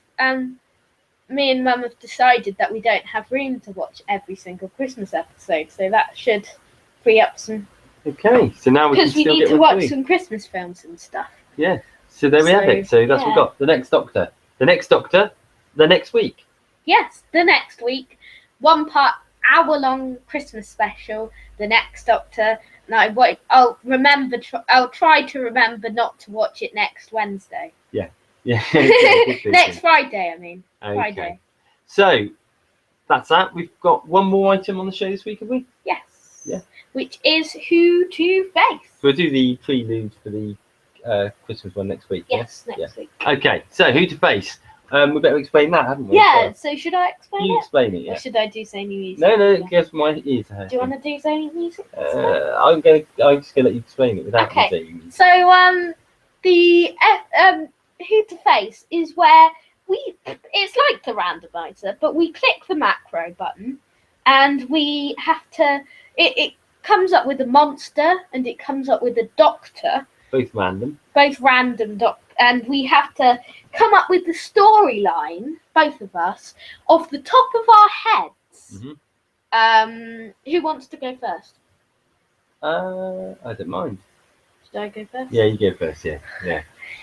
me and Mum have decided that we don't have room to watch every single Christmas episode, so that should free up some. okay. So now we can Because we still need get to one watch through. some Christmas films and stuff. Yeah. So there we have it. So that's what we got. The Next Doctor. The Next Doctor. The next week. Yes, the next week, 1-part hour-long Christmas special. The Next Doctor. And I'll try to remember not to watch it next Wednesday. Yeah. Next Friday, I mean. Okay. Friday. So that's that. We've got one more item on the show this week, have we? Yes. Yeah. Which is Who to Face. We'll do the prelude for the Christmas one next week. Yes, next week. Okay. So Who to Face. We better explain that, haven't we? Yeah, so should I explain You it? explain it, Or yeah. should I do zany music? No, guess my ears hurt. Do you want to do zany music? I'm just gonna let you explain it without me saying it. So the Who to Face is where it's like the randomizer, but we click the macro button and we have to it comes up with a monster and it comes up with a doctor. Both random. Both random and we have to come up with the storyline, both of us, off the top of our heads. Mm-hmm. Who wants to go first? I don't mind. Should I go first? Yeah, you go first. Yeah.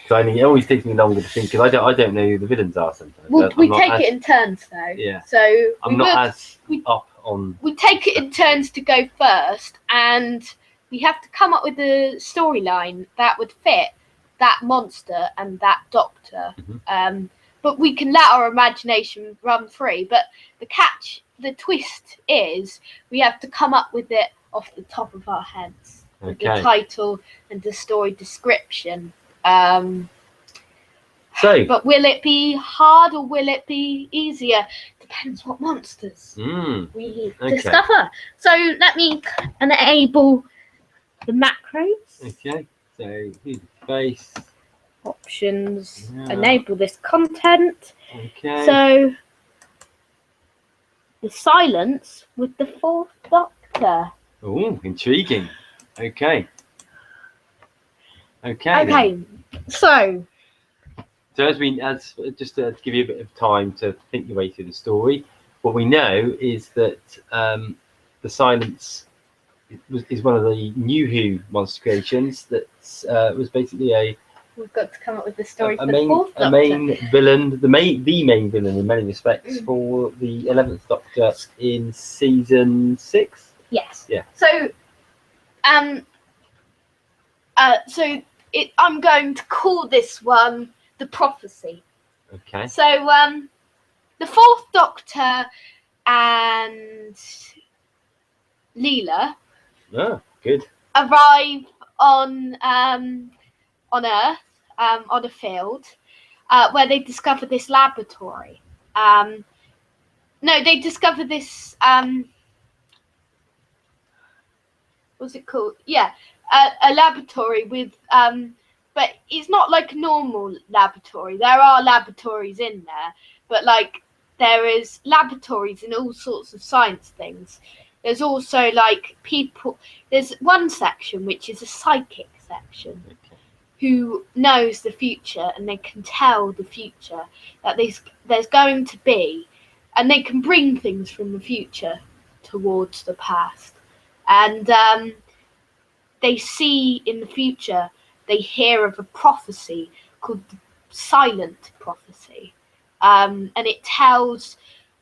So it always takes me longer to think because I don't know who the villains are sometimes. Well, we take it in turns though. Yeah. So I'm not as up on. We take it in turns to go first, and we have to come up with a storyline that would fit that monster and that doctor. Mm-hmm. But we can let our imagination run free. But the twist is we have to come up with it off the top of our heads. With the title and the story description. But will it be hard or will it be easier? Depends what monsters we discover. So let me enable the macros. Okay. So Who to Face. Options. Yeah. Enable this content. Okay. So the silence with the Fourth Doctor. Oh, intriguing. Okay. So as just to give you a bit of time to think your way through the story, what we know is that the silence is one of the new Who monster creations that was basically we've got to come up with the story for the Fourth Doctor. main villain, the main villain in many respects for the 11th Doctor in season 6. Yes. Yeah. So I'm going to call this one The Prophecy. Okay. So the Fourth Doctor and Leela good. arrive on Earth, on a field, where they discover this laboratory. No, they discover this. What's it called? Yeah, a laboratory with. But it's not like a normal laboratory. There are laboratories in there, but like there is laboratories in all sorts of science things. There's also like people. There's one section which is a psychic section who knows the future, and they can tell the future that there's going to be, and they can bring things from the future towards the past. And they see in the future, they hear of a prophecy called the Silent Prophecy. And it tells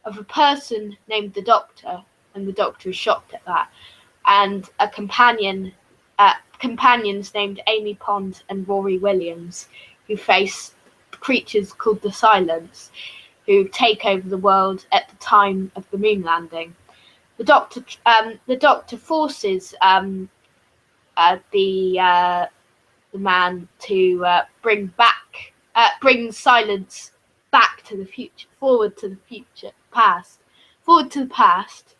of a person named the Doctor, and the Doctor is shocked at that, and a companions named Amy Pond and Rory Williams, who face creatures called the Silence, who take over the world at the time of the moon landing. The Doctor forces the man to bring Silence back to the future, forward to the past,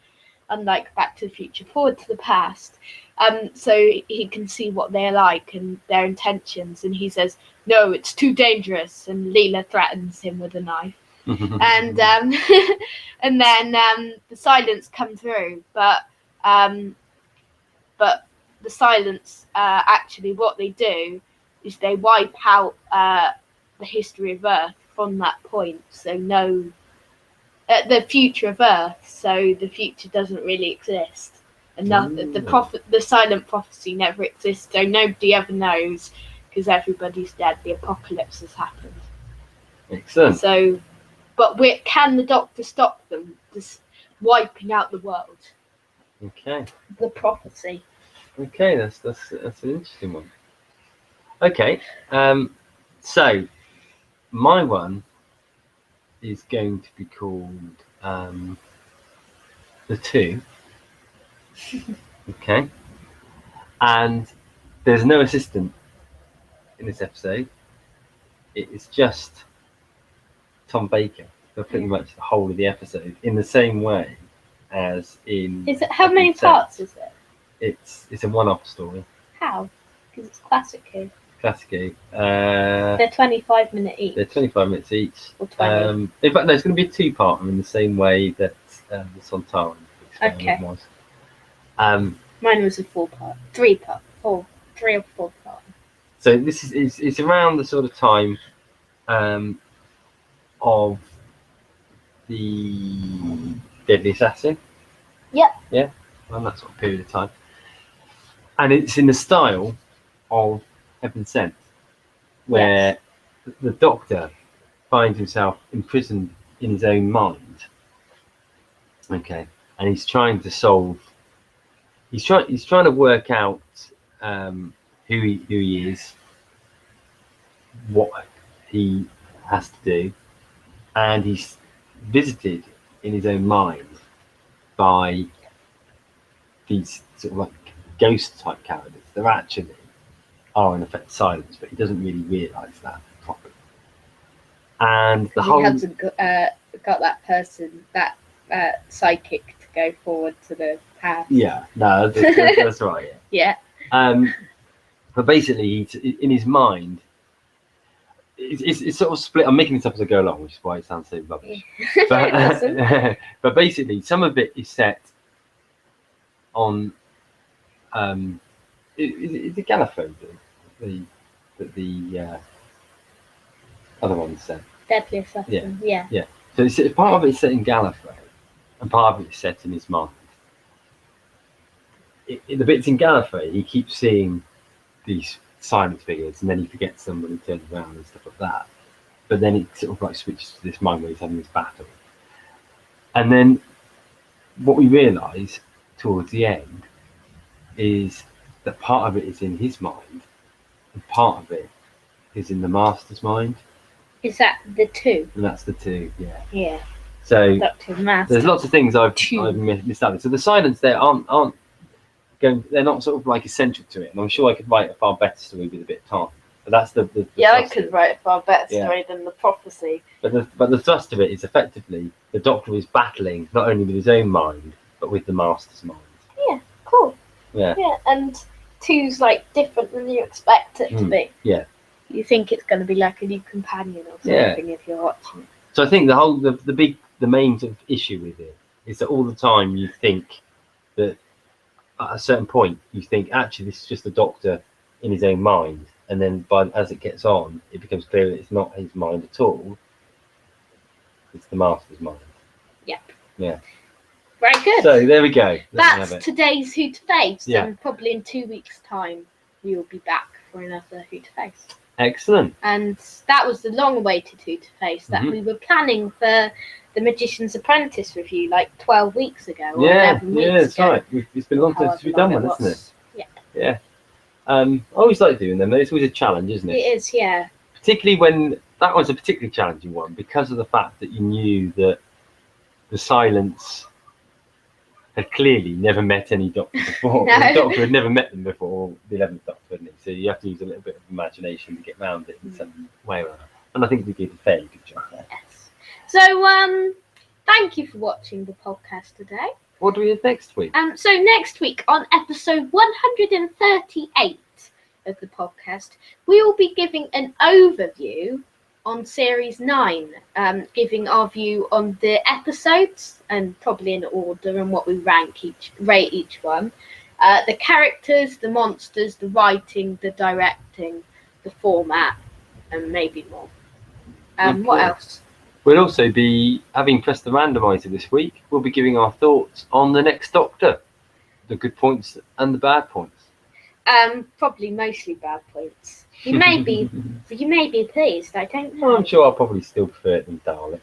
unlike Back to the Future, forward to the past, so he can see what they're like and their intentions. And he says, "No, it's too dangerous." And Leela threatens him with a knife. And and then the Silence come through, but the Silence actually what they do is they wipe out the history of Earth from that point. So the future of Earth. So the future doesn't really exist, and the Silent Prophecy never exists. So nobody ever knows because everybody's dead. The apocalypse has happened. Excellent. So, but can the Doctor stop them just wiping out the world? Okay. The prophecy. Okay, that's an interesting one. Okay, so my one is going to be called The Two. Okay, and there's no assistant in this episode. It is just Tom Baker for pretty much the whole of the episode, in the same way as in. Is it how many parts is it? It's a one-off story. How? Because it's Classic Who. Classic Who. They're 25 minutes each. They're 25 minutes each. Or 20. In fact, there's going to be a two-parter in the same way that the Sontaran experiment was. Mine was a 4-part, 3-part, 3 or 4 part. So this is it's around the sort of time of the Deadly Assassin. Yep. Yeah, around that sort of period of time. And it's in the style of Heaven Sent, where the Doctor finds himself imprisoned in his own mind. Okay, and he's trying to solve. He's trying to work out who he is, what he has to do, and he's visited in his own mind by these sort of like ghost type characters. They're actually are in effect Silence, but he doesn't really realise that properly. And the whole he hasn't got that person, that psychic, to go forward to the past. Yeah, no, that's right. Yeah. But basically, in his mind, it's sort of split. I'm making this up as I go along, which is why it sounds so rubbish. But, but basically, some of it is set on. Is it Gallifrey that the other one's set? Deadly Assassin. Yeah. So it's part of it is set in Gallifrey, and part of it is set in his mind. In the bits in Gallifrey, he keeps seeing these silent figures, and then he forgets them when he turns around and stuff like that. But then it sort of like switches to this mind where he's having this battle. And then what we realise towards the end is that part of it is in his mind, and part of it is in the Master's mind. Is that the two? And that's the two, yeah. Yeah. So Dr. Master. there's lots of things I've missed out. So the silence there aren't going. They're not sort of like essential to it. And I'm sure I could write a far better story with a bit of time. But that's the Yeah, I thrust of could it. write a far better Yeah. story than the prophecy. But the thrust of it is effectively the Doctor is battling not only with his own mind but with the Master's mind. Yeah, cool. Yeah. Yeah, and 2's like different than you expect it to be. Yeah. You think it's going to be like a new companion or something if you're watching it. So I think the main sort of issue with it is that all the time you think that at a certain point you think actually this is just the Doctor in his own mind, and then as it gets on, it becomes clear that it's not his mind at all. It's the Master's mind. Yep. Yeah. Very good. So there we go. There we have That's it. today's Who to Face. Yeah. And probably in 2 weeks' time, we will be back for another Who to Face. Excellent. And that was the long-awaited Who to Face that we were planning for the Magician's Apprentice review like 12 weeks ago. Or 11 weeks that's ago. right. It's been a long time since we've done one, However isn't it? Yeah. Yeah. I always like doing them. It's always a challenge, isn't It it? is, yeah. Particularly when that one's a particularly challenging one because of the fact that you knew that the Silence had clearly never met any Doctor before. No. The Doctor had never met them before, the 11th Doctor, hadn't he? So you have to use a little bit of imagination to get around it in some way or another. And I think we did a fairly good job there. Yes. So, thank you for watching the podcast today. What do we have next week? So next week on episode 138 of the podcast, we will be giving an overview on series 9, giving our view on the episodes and probably in order and what we rate each one, the characters, the monsters, the writing, the directing, the format, and maybe more. What else? We'll also be, having pressed the randomizer this week, we'll be giving our thoughts on the next Doctor, the good points and the bad points. Probably mostly bad points. You may be pleased. I don't know. Well, I'm sure I'll probably still prefer it than Dalek.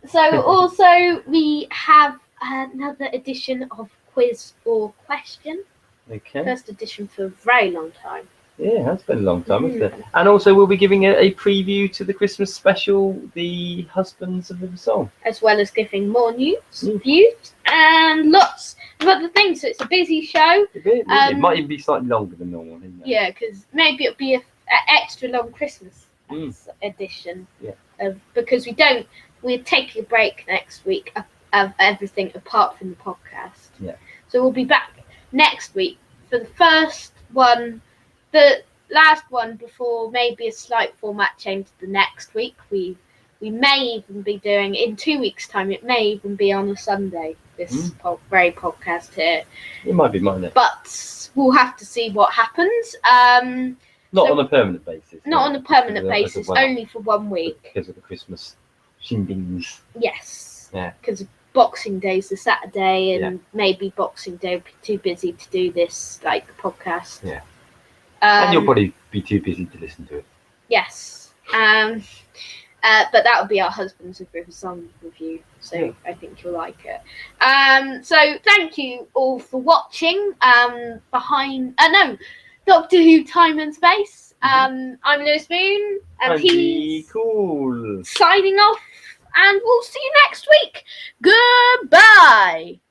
So also we have another edition of Quiz or Question. Okay. First edition for a very long time. Yeah, that's been a long time, hasn't it? And also we'll be giving a preview to the Christmas special, The Husbands of the Song. As well as giving more news, views, and lots of other things. So it's a busy show. It might even be slightly longer than normal, isn't it? Yeah, because maybe it'll be an extra long Christmas edition. Yeah. Because we're taking a break next week of everything apart from the podcast. Yeah. So we'll be back next week for the first one, the last one before maybe a slight format change the next week. We may even be doing, in 2 weeks' time, it may even be on a Sunday, this very podcast here. It might be, mightn't it? But we'll have to see what happens. Not on a permanent basis. Not on a permanent basis, only for 1 week. Because of the Christmas shindigs. Yes. Yeah. Because Boxing Day's the Saturday, and maybe Boxing Day will be too busy to do this, like the podcast. Yeah. And you'll probably be too busy to listen to it. Yes. But that will be our Husbands of River Song review, so I think you'll like it. So thank you all for watching. Doctor Who Time and Space. I'm Lewis Moon, and he's cool. signing off, and we'll see you next week. Goodbye.